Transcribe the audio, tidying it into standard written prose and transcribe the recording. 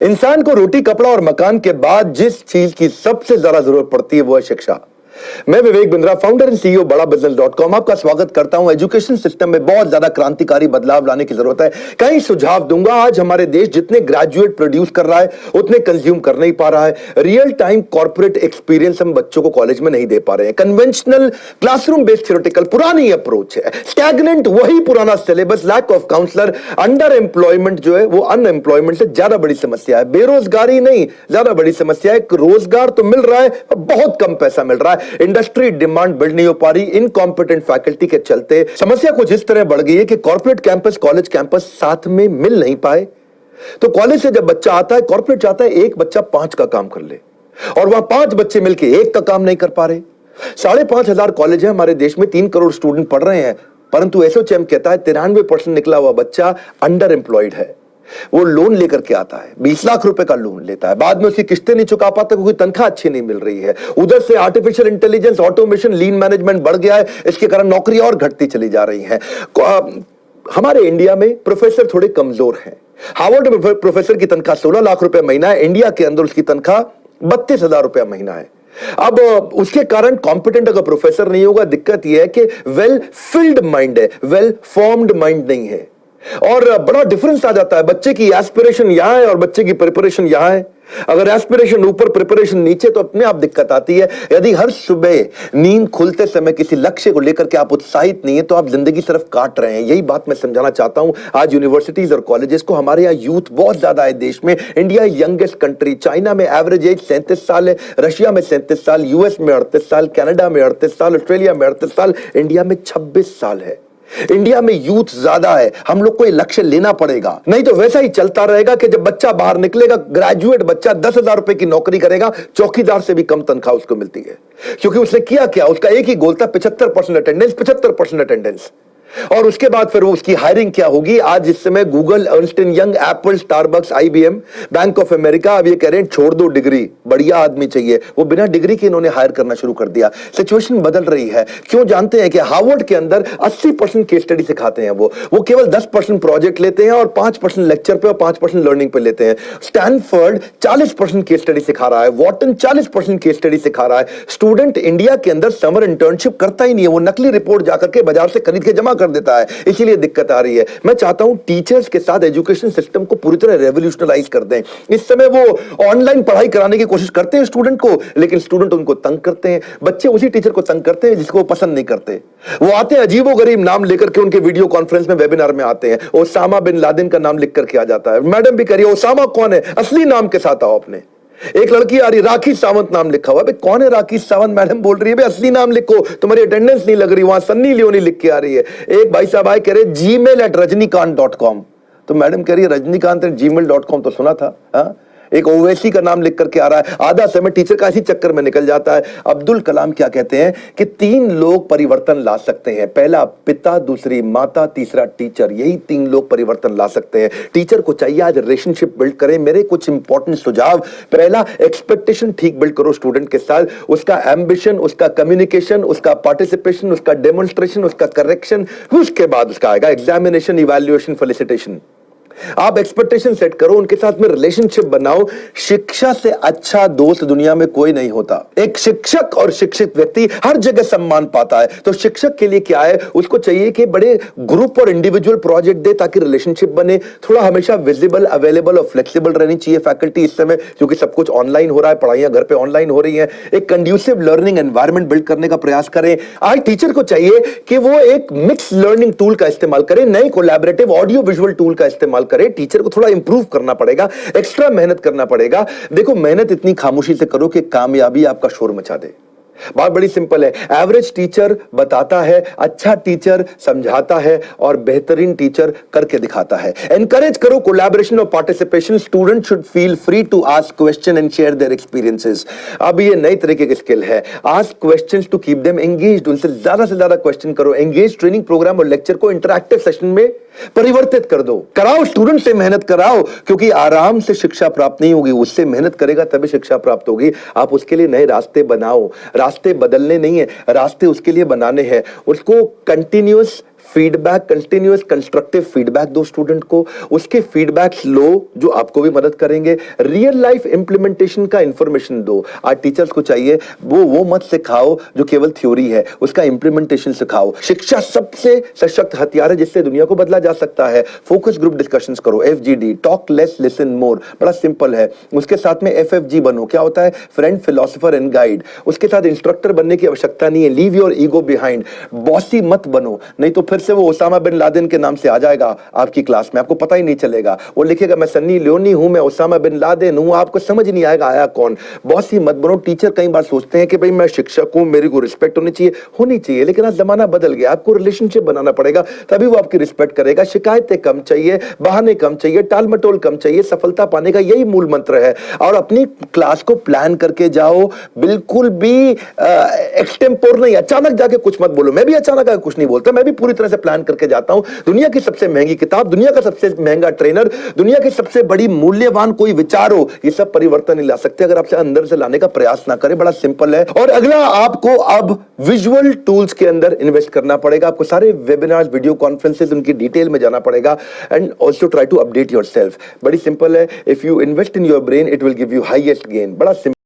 इंसान को रोटी, कपड़ा और मकान के बाद जिस चीज की सबसे ज्यादा जरूरत पड़ती है वो है शिक्षा। मैं Vivek Bindra, founder and CEO बड़ा बिजनेस.com आपका स्वागत करता हूं। एजुकेशन सिस्टम में बहुत ज्यादा क्रांतिकारी बदलाव लाने की जरूरत है। कई सुझाव दूंगा। आज हमारे देश जितने ग्रेजुएट प्रोड्यूस कर रहा है उतने कंज्यूम कर नहीं पा रहा है। रियल टाइम कॉर्पोरेट एक्सपीरियंस हम बच्चों को कॉलेज में नहीं दे पा रहे हैं। कन्वेंशनल क्लासरूम बेस्ड थ्योरेटिकल पुरानी अप्रोच है। स्टैग्नेंट वही पुराना syllabus, lack of counsellor, under employment जो है वो अनएम्प्लॉयमेंट से ज्यादा बड़ी समस्या है। बेरोजगारी नहीं, ज्यादा बड़ी समस्या है। रोजगार तो मिल रहा है, बहुत कम पैसा मिल रहा है। इंडस्ट्री डिमांड बिल्ड नहीं हो पा रही। इनकॉम्पिटेंट फैकल्टी के चलते समस्या कुछ इस तरह बढ़ गई है कि कॉर्पोरेट कैंपस, कॉलेज कैंपस साथ में मिल नहीं पाए। तो कॉलेज से जब बच्चा आता है, कॉर्पोरेट चाहता है एक बच्चा 5 का काम कर ले, और वहां 5 बच्चे मिलकर एक का काम नहीं कर पा रहे। 5,500 कॉलेज है हमारे देश में, 3 करोड़ स्टूडेंट पढ़ रहे हैं, परंतु एसोचैम कहता है 93% निकला हुआ बच्चा अंडर एम्प्लॉयड है। वो लोन लेकर के आता है, 20 लाख रुपए का लोन लेता है, बाद में उसकी किस्तें नहीं चुका पाता क्योंकि तनख्वाह अच्छी नहीं मिल रही है। उधर से आर्टिफिशियल इंटेलिजेंस, ऑटोमेशन, लीन मैनेजमेंट बढ़ गया है, इसके कारण नौकरी और घटती चली जा रही है। हमारे इंडिया में प्रोफेसर थोड़े कमजोर हैं। हार्वर्ड में प्रोफेसर की तनख्वाह 16 लाख रुपए महीना है, इंडिया के अंदर उसकी तनख्वाह 32,000 रुपया महीना है। अब उसके कारण कॉम्पिटेंट अगर प्रोफेसर नहीं होगा, दिक्कत यह है कि वेल फिल्ड माइंड है, वेल फॉर्म्ड माइंड नहीं है, और बड़ा डिफरेंस आ जाता है। बच्चे की एस्पिरेशन यहां है और बच्चे की प्रिपरेशन यहां है। अगर एस्पिरेशन ऊपर, प्रिपरेशन नीचे, तो अपने आप दिक्कत आती है। यदि हर सुबह नींद खुलते समय किसी लक्ष्य को लेकर के आप उत्साहित नहीं है तो आप जिंदगी सिर्फ काट रहे हैं। यही बात मैं समझाना चाहता हूं आज यूनिवर्सिटीज और कॉलेजेस को। हमारे यहां यूथ बहुत ज्यादा है देश में। India youngest country. चाइना में एवरेज एज 37 साल है, रशिया में 37 साल, यूएस में 38 साल, कनाडा में 38 साल, ऑस्ट्रेलिया में 38 साल, इंडिया में 26 साल है। इंडिया में यूथ ज्यादा है। हम लोग को ये लक्ष्य लेना पड़ेगा, नहीं तो वैसा ही चलता रहेगा कि जब बच्चा बाहर निकलेगा, ग्रेजुएट बच्चा 10,000 रुपए की नौकरी करेगा, चौकीदार से भी कम तनख्वाह उसको मिलती है। क्योंकि उसने किया क्या, उसका एक ही गोल था 75% अटेंडेंस, 75% अटेंडेंस। और उसके बाद फिर वो उसकी हायरिंग क्या होगी। आज इस समय Google, Ernst and young, Apple, Starbucks, IBM, bank of America अब ये कह रहे हैं छोड़ दो डिग्री, बढ़िया आदमी चाहिए। वो बिना डिग्री के इन्होंने हायर करना शुरू कर दिया। सिचुएशन बदल रही है। क्यों जानते हैं कि हार्वर्ड के अंदर 80% केस स्टडी सिखाते हैं। वो केवल 10% प्रोजेक्ट लेते हैं और 5% लेक्चर पे और 5% लर्निंग पे लेते हैं। स्टैनफोर्ड 40% केस स्टडी सिखा रहा है, वॉटन 40% केस स्टडी सिखा रहा है। स्टूडेंट इंडिया के अंदर समर इंटर्नशिप करता ही नहीं है, वो नकली रिपोर्ट जाकर के बाजार से खरीद के जमा कर देता है, इसीलिए दिक्कत आ रही है। मैं चाहता हूं टीचर्स के साथ एजुकेशन सिस्टम को पूरी तरह रेवोल्यूशनलाइज कर दें। इस समय वो ऑनलाइन पढ़ाई कराने की कोशिश करते हैं स्टूडेंट को, लेकिन स्टूडेंट उनको तंग करते हैं। बच्चे उसी टीचर को तंग करते हैं जिसको वो पसंद नहीं करते। वो आते हैं अजीबोगरीब नाम लेकर के, उनके वीडियो कॉन्फ्रेंस में, वेबिनार में आते हैं, ओसामा बिन लादेन का नाम लिख करके आ जाता है। मैडम भी करिए, ओसामा कौन है, असली नाम के साथ आओ अपने। एक लड़की आ रही, राखी सावंत नाम लिखा हुआ। कौन है राखी सावंत? मैडम बोल रही है असली नाम लिखो, तुम्हारी अटेंडेंस नहीं लग रही। वहां सन्नी लियोनी लिख के आ रही है। एक भाई साहब आए, कह रहे gmail@rajnikant.com। तो मैडम कह रही है rajnikant@gmail.com तो सुना था। हा? एक ओवैसी का नाम लिख करके आ रहा है। आधा समय टीचर का इसी चक्कर में निकल जाता है। अब्दुल कलाम क्या कहते हैं कि 3 लोग परिवर्तन ला सकते हैं, पहला पिता, दूसरी माता, तीसरा टीचर। यही 3 लोग परिवर्तन ला सकते हैं। टीचर को चाहिए आज रिलेशनशिप बिल्ड करें। मेरे कुछ इंपॉर्टेंट सुझाव: पहला, एक्सपेक्टेशन ठीक बिल्ड करो स्टूडेंट के साथ। उसका एम्बिशन, उसका कम्युनिकेशन, उसका पार्टिसिपेशन, उसका डेमोन्स्ट्रेशन, उसका करेक्शन। उसके बाद उसका आएगा एग्जामिनेशन, इवैल्यूएशन, फेलिसिटेशन। आप एक्सपेक्टेशन सेट करो, उनके साथ में रिलेशनशिप बनाओ। शिक्षा से अच्छा दोस्त दुनिया में कोई नहीं होता। एक शिक्षक और शिक्षित व्यक्ति हर जगह सम्मान पाता है। तो शिक्षक के लिए क्या है, उसको चाहिए कि बड़े ग्रुप और इंडिविजुअल प्रोजेक्ट दे ताकि रिलेशनशिप बने। थोड़ा हमेशा विजिबल, अवेलेबल और फ्लेक्सिबल रहनी चाहिए फैकल्टी इस समय, क्योंकि सब कुछ ऑनलाइन हो रहा है, पढ़ाइयां घर पे ऑनलाइन हो रही है। एक कंड्यूसिव लर्निंग एनवायरनमेंट बिल्ड करने का प्रयास करें। आज टीचर को चाहिए कि वो एक मिक्स लर्निंग टूल का इस्तेमाल करें, नए कोलैबोरेटिव ऑडियो विजुअल टूल का इस्तेमाल करें। टीचर को थोड़ा इंप्रूव करना पड़ेगा, एक्स्ट्रा मेहनत करना पड़ेगा। देखो, मेहनत इतनी खामोशी से करो कि कामयाबी आपका शोर मचा दे। बात बड़ी सिंपल है। एवरेज टीचर बताता है, अच्छा टीचर समझाता है, और बेहतरीन टीचर करके दिखाता है। एनकरेज करो कोलैबोरेशन और participation. Student should feel free to ask question and share their experiences. अब ये नई तरीके की स्किल है, ask questions to keep them engaged. उनसे ज्यादा से ज्यादा क्वेश्चन करो। एंगेज ट्रेनिंग प्रोग्राम और लेक्चर को इंटरैक्टिव सेशन में परिवर्तित कर दो। कराओ, स्टूडेंट से मेहनत कराओ, क्योंकि आराम से शिक्षा प्राप्त नहीं होगी, उससे मेहनत करेगा तभी शिक्षा प्राप्त होगी। आप उसके लिए नए रास्ते बनाओ। रास्ते बदलने नहीं है, रास्ते उसके लिए बनाने हैं। उसको continuous feedback, continuous constructive feedback दो स्टूडेंट को, उसके फीडबैक्स लो जो आपको भी मदद करेंगे। रियल लाइफ इंप्लीमेंटेशन का इंफॉर्मेशन दो। आज टीचर्स को चाहिए वो मत सिखाओ जो केवल थ्योरी है, उसका इंप्लीमेंटेशन सिखाओ। शिक्षा सबसे सशक्त हथियार है जिससे दुनिया को बदला जा सकता है। फोकस ग्रुप डिस्कशंस करो, FGD, talk less listen more, बड़ा सिंपल है। उसके साथ में FFG बनो, क्या होता है? Friend, philosopher and guide. उसके साथ इंस्ट्रक्टर बनने की आवश्यकता नहीं है, leave your ego behind. Bossy मत बनो, नहीं तो फिर से वो ओसामा बिन लादेन के नाम से आ जाएगा आपकी क्लास में, आपको पता ही नहीं चलेगा। वो लिखेगा मैं सन्नी लियोनी हूं, मैं ओसामा बिन लादेन हूं, आपको समझ नहीं आएगा आया कौन। बॉसी मत बनो। टीचर कई बार सोचते हैं कि भाई मैं शिक्षक हूं, मेरी को रिस्पेक्ट होनी चाहिए, लेकिन आज जमाना बदल गया, आपको रिलेशनशिप बनाना पड़ेगा, तभी वो आपकी रिस्पेक्ट करेगा। शिकायतें कम चाहिए, बहाने कम चाहिए, टाल मटोल कम चाहिए। सफलता पाने का यही मूल मंत्र है। और अपनी क्लास को प्लान करके जाओ, बिल्कुल भी एक्सटेम्पोर नहीं, अचानक जाके कुछ मत बोलो। मैं भी अचानक आके कुछ नहीं बोलता, मैं भी पूरी तरह से प्लान करके जाता हूं। दुनिया की सबसे महंगी किताब, दुनिया का सबसे महंगा ट्रेनर, दुनिया की सबसे बड़ी मूल्यवान कोई विचार हो, ये सब परिवर्तन नहीं ला सकते अगर आपसे अंदर से लाने का प्रयास ना करें। बड़ा सिंपल है। और अगला, आपको अब विजुअल टूल्स के अंदर इन्वेस्ट करना पड़ेगा। आपको सारे वेबिनार्स, वीडियो कॉन्फ्रेंसेस, उनकी डिटेल में जाना पड़ेगा। And also try to update yourself. बड़ी सिंपल है। If you invest in your brain, it will give you highest gain. बड़ा सिंपल।